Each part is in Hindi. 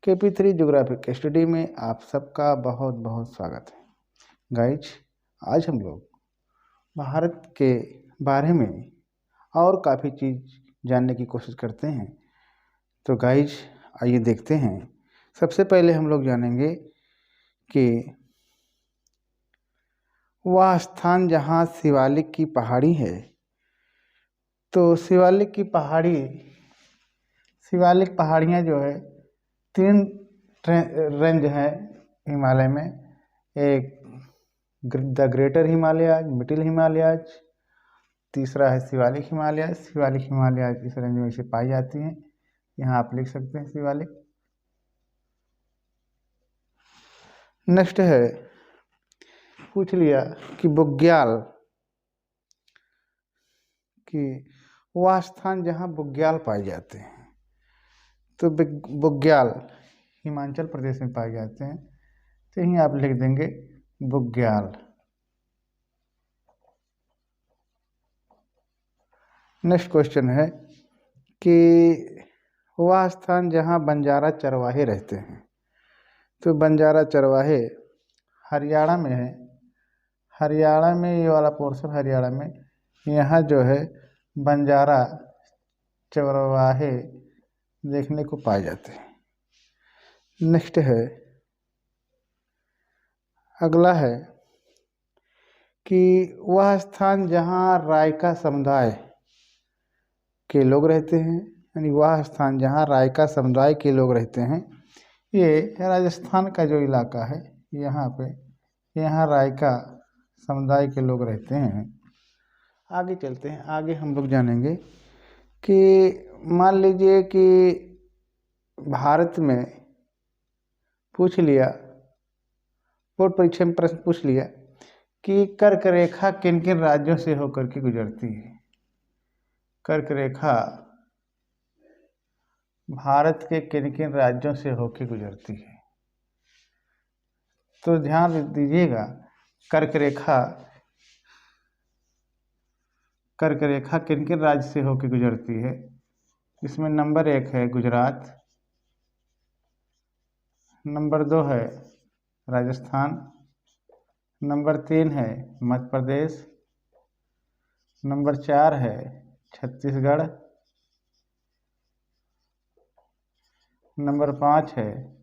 KP3 ज्योग्राफिक स्टडी में आप सबका बहुत बहुत स्वागत है। गाइज, आज हम लोग भारत के बारे में और काफ़ी चीज़ जानने की कोशिश करते हैं। तो गाइज, आइए देखते हैं। सबसे पहले हम लोग जानेंगे कि वह स्थान जहाँ शिवालिक की पहाड़ी है, तो शिवालिक पहाड़ियाँ जो है 3 रेंज है हिमालय में। एक the greater Himalayas, middle Himalayas, तीसरा है शिवालिक हिमालयाज। शिवालिक हिमालयाज इस रेंज में से पाई जाती हैं। यहाँ आप लिख सकते हैं शिवालिक। नेक्स्ट है, पूछ लिया कि बुग्याल, कि वह स्थान जहाँ बुग्याल पाए जाते हैं, तो बुग्याल हिमाचल प्रदेश में पाए जाते हैं। तो यहीं आप लिख देंगे बुग्याल। नेक्स्ट क्वेश्चन है कि वह स्थान जहाँ बंजारा चरवाहे रहते हैं, तो बंजारा चरवाहे हरियाणा में है। हरियाणा में ये वाला पोर्शन हरियाणा में, यहाँ जो है बंजारा चरवाहे देखने को पाए जाते हैं। नेक्स्ट है, अगला है कि वह स्थान जहाँ रायका समुदाय के लोग रहते हैं, यानी वह स्थान जहाँ रायका समुदाय के लोग रहते हैं, ये राजस्थान का जो इलाका है, यहाँ रायका समुदाय के लोग रहते हैं। आगे चलते हैं। आगे हम लोग जानेंगे कि मान लीजिए कि भारत में पूछ लिया, बोर्ड परीक्षा में प्रश्न पूछ लिया कि कर्क रेखा किन किन राज्यों से होकर के गुजरती है। कर्क रेखा भारत के किन किन राज्यों से होकर गुजरती है, तो ध्यान दीजिएगा। कर्क रेखा किन किन राज्य से होकर गुजरती है। इसमें नंबर 1 है गुजरात, नंबर 2 है राजस्थान, नंबर 3 है मध्य प्रदेश, नंबर 4 है छत्तीसगढ़, नंबर 5 है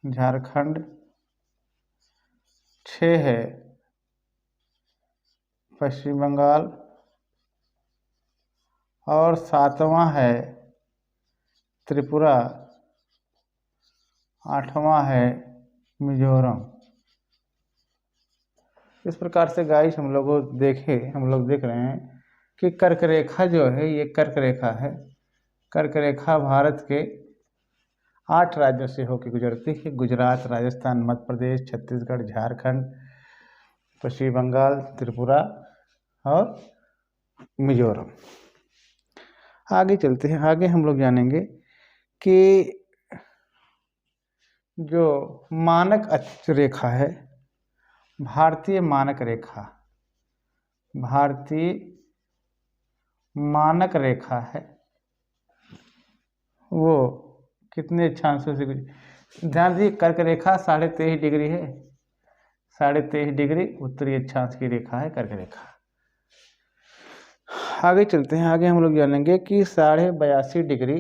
झारखंड, 6 है पश्चिम बंगाल, और 7वां है त्रिपुरा, 8वां है मिजोरम। इस प्रकार से गाइस हम लोग देख रहे हैं कि कर्क रेखा जो है, ये कर्क रेखा है। कर्क रेखा भारत के 8 राज्यों से होकर गुजरती है। गुजरात, राजस्थान, मध्य प्रदेश, छत्तीसगढ़, झारखंड, पश्चिम बंगाल, त्रिपुरा और मिजोरम। आगे चलते हैं। आगे हम लोग जानेंगे कि जो मानक अक्ष रेखा है, भारतीय मानक रेखा है, वो कितने अक्षांशों से ध्यान दीजिए। कर्क रेखा 23.5 डिग्री है। 23.5 डिग्री उत्तरी अक्षांश की रेखा है कर्क रेखा। आगे चलते हैं। आगे हम लोग जानेंगे कि 82.5 डिग्री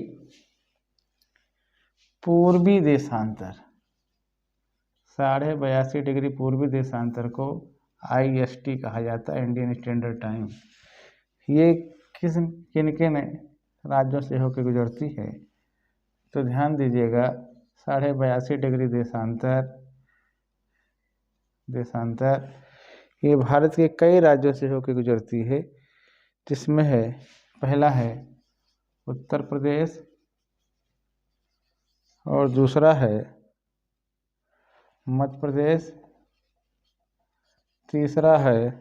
पूर्वी देशांतर, 82.5 डिग्री पूर्वी देशांतर को IST कहा जाता है, इंडियन स्टैंडर्ड टाइम। ये किन किन राज्यों से होकर गुजरती है, तो ध्यान दीजिएगा। 82.5 डिग्री देशांतर ये भारत के कई राज्यों से होकर गुजरती है, जिसमें है, पहला है उत्तर प्रदेश, और दूसरा है मध्य प्रदेश, तीसरा है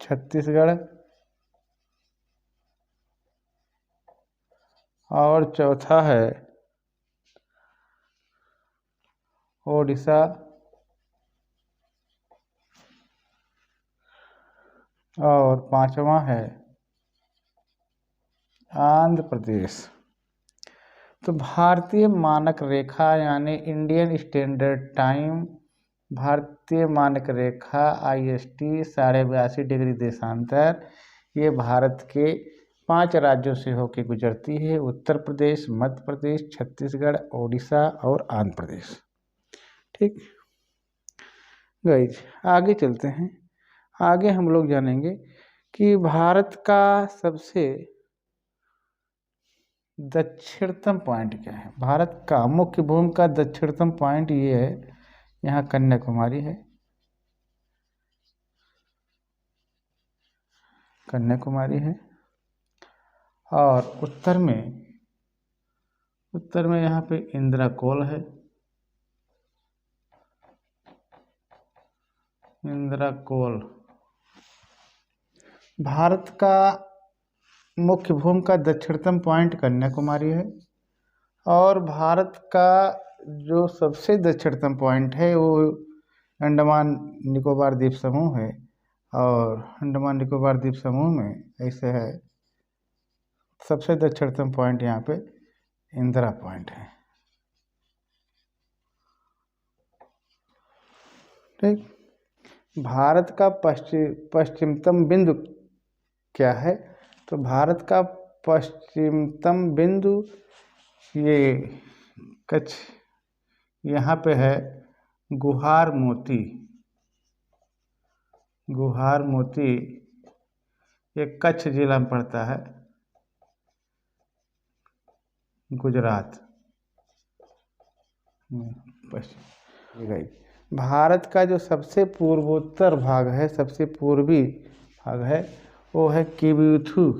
छत्तीसगढ़, और चौथा है ओडिशा, और 5वां है आंध्र प्रदेश। तो भारतीय मानक रेखा यानी इंडियन स्टैंडर्ड टाइम, भारतीय मानक रेखा IST 82.5 डिग्री देशांतर, ये भारत के 5 राज्यों से होकर गुजरती है: उत्तर प्रदेश, मध्य प्रदेश, छत्तीसगढ़, उड़ीसा और आंध्र प्रदेश। ठीक गाइज, आगे चलते हैं। आगे हम लोग जानेंगे कि भारत का सबसे दक्षिणतम पॉइंट क्या है। भारत का मुख्य भूमि का दक्षिणतम पॉइंट ये है, यहाँ कन्याकुमारी है। कन्याकुमारी है। और उत्तर में यहाँ पे इंद्राकोल है। इंद्राकोल। भारत का मुख्य भूमि का दक्षिणतम पॉइंट कन्याकुमारी है। और भारत का जो सबसे दक्षिणतम पॉइंट है वो अंडमान निकोबार द्वीप समूह है। और अंडमान निकोबार द्वीप समूह में ऐसे है, सबसे दक्षिणतम पॉइंट यहाँ पे इंदिरा पॉइंट है। ठीक। भारत का पश्चिमतम बिंदु क्या है? तो भारत का पश्चिमतम बिंदु ये कच्छ, यहाँ पे है गुहार मोती। गुहार मोती ये कच्छ जिला में पड़ता है, गुजरात पश्चिम। भारत का जो सबसे पूर्वोत्तर भाग है, सबसे पूर्वी भाग है, वो है किबुथु।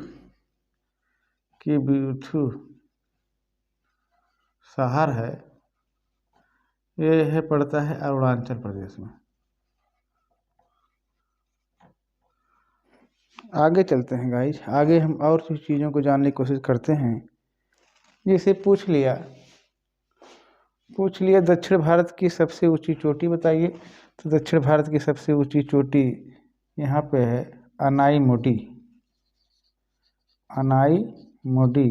किबुथु शहर है, ये है पड़ता है अरुणाचल प्रदेश में। आगे चलते हैं गाइस। आगे हम और कुछ चीज़ों को जानने की कोशिश करते हैं। जैसे पूछ लिया दक्षिण भारत की सबसे ऊंची चोटी बताइए। तो दक्षिण भारत की सबसे ऊंची चोटी यहाँ पे है अनाई मोडी। अनाई मोडी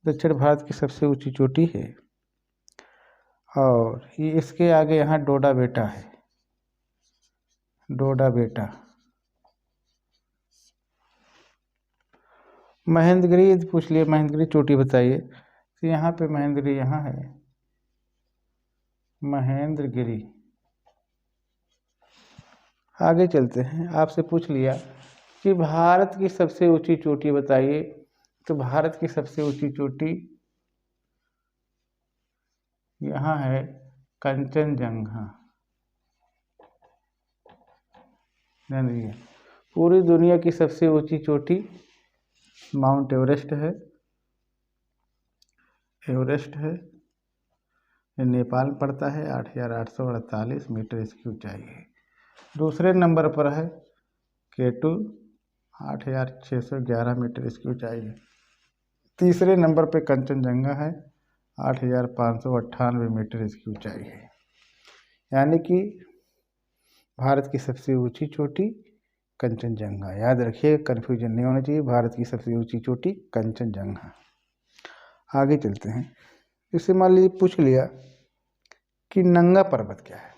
दक्षिण भारत की सबसे ऊंची चोटी है। और ये इसके आगे यहाँ डोडा बेटा है। डोडा बेटा। महेंद्रगिरी पूछ लिए, महेंद्रगिरी चोटी बताइए। तो यहाँ पे महेंद्रगिरी यहाँ है, महेंद्रगिरी। आगे चलते हैं। आपसे पूछ लिया कि भारत की सबसे ऊंची चोटी बताइए। तो भारत की सबसे ऊंची चोटी यहाँ है कंचनजंगा। पूरी दुनिया की सबसे ऊंची चोटी माउंट एवरेस्ट है। एवरेस्ट है, ये नेपाल में पड़ता है। 8,848 मीटर इसकी ऊंचाई है। दूसरे नंबर पर है K2, 8,611 मीटर इसकी ऊंचाई है। तीसरे नंबर पे कंचनजंगा है, 8,598 मीटर इसकी ऊंचाई है। यानी कि भारत की सबसे ऊंची चोटी कंचनजंगा। याद रखिए, कन्फ्यूजन नहीं होना चाहिए। भारत की सबसे ऊंची चोटी कंचनजंगा। आगे चलते हैं। इससे मान लीजिए पूछ लिया कि नंगा पर्वत क्या है।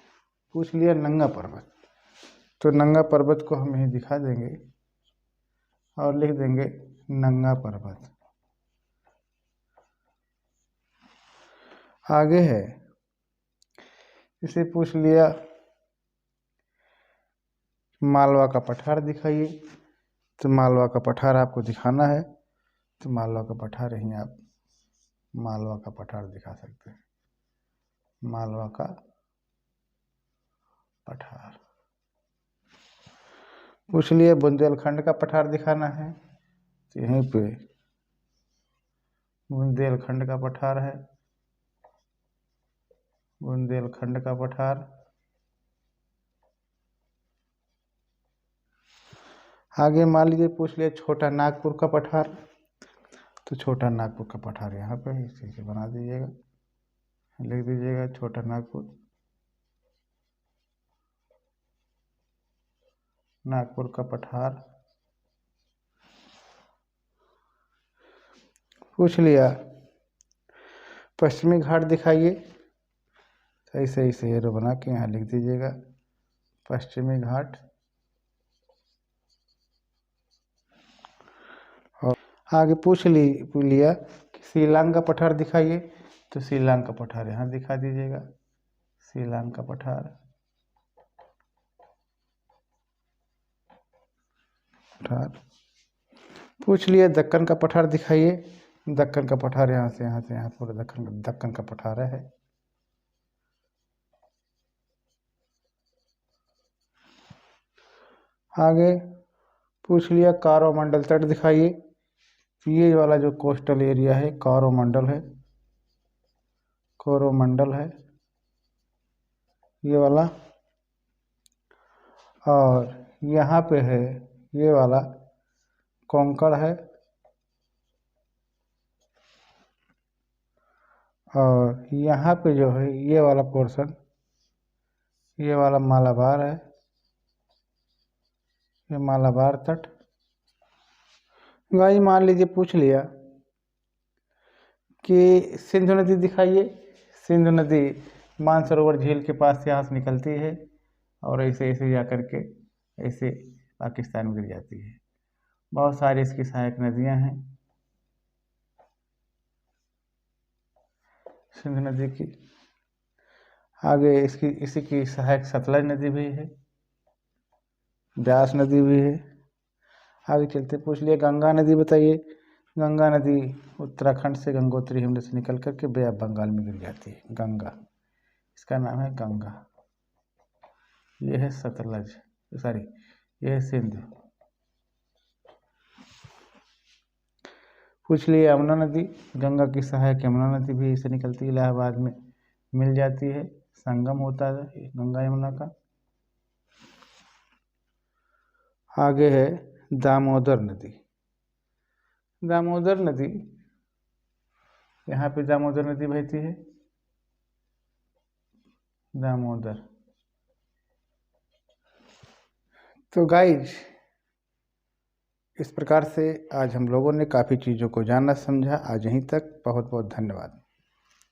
पूछ लिया नंगा पर्वत, तो नंगा पर्वत को हम यहीं दिखा देंगे और लिख देंगे नंगा पर्वत। आगे है, इसे पूछ लिया मालवा का पठार दिखाइए। तो मालवा का पठार आपको दिखाना है, तो मालवा का पठार यहीं आप मालवा का पठार दिखा सकते हैं। मालवा का पठार। पूछ लिए बुंदेलखंड का पठार दिखाना है, तो यहीं पे बुंदेलखंड का पठार है। बुंदेलखंड का पठार। आगे मान लीजिए पूछ लिया छोटा नागपुर का पठार। तो छोटा नागपुर का पठार यहाँ पे इसी से बना दीजिएगा, लिख दीजिएगा छोटा नागपुर। नागपुर का पठार। पूछ लिया पश्चिमी घाट दिखाइए। सही सही से एरो बना के यहाँ लिख दीजिएगा पश्चिमी घाट। और आगे पूछ लिया कि शिलांग का पठार दिखाइए, तो शिलांग का पठार यहाँ दिखा दीजिएगा, शिलांग का पठार। पूछ लिया दक्कन का पठार दिखाइए, दक्कन का पठार यहाँ से यहाँ पूरा दक्कन का पठार है। आगे पूछ लिया कोरोमंडल तट दिखाइए, ये वाला जो कोस्टल एरिया है कोरोमंडल है, कोरोमंडल है ये वाला। और यहाँ पे है ये वाला कोंकण है, और यहाँ पे जो है ये वाला पोर्शन, ये वाला मालाबार है, ये मालाबार तट। गाइस मान लीजिए पूछ लिया कि सिंधु नदी दिखाइए, सिंधु नदी मानसरोवर झील के पास से यहाँ से निकलती है और ऐसे ऐसे जा कर के ऐसे पाकिस्तान में गिर जाती है। बहुत सारी इसकी सहायक नदियाँ हैं सिंधु नदी की। आगे इसी की सहायक सतलज नदी भी है, ब्यास नदी भी है। आगे चलते पूछ लिया गंगा नदी बताइए, गंगा नदी उत्तराखंड से गंगोत्री हिमनद से निकल करके बे ऑफ बंगाल में गिर जाती है, गंगा, इसका नाम है गंगा। ये है सतलज, सॉरी ये है सिंधु। पूछ लिया यमुना नदी, गंगा की सहायक यमुना नदी भी इसे निकलती है, इलाहाबाद में मिल जाती है, संगम होता है गंगा यमुना का। आगे है दामोदर नदी, दामोदर नदी यहाँ पे दामोदर नदी बहती है, दामोदर। तो गाइज इस प्रकार से आज हम लोगों ने काफ़ी चीज़ों को जाना समझा। आज यहीं तक, बहुत बहुत धन्यवाद।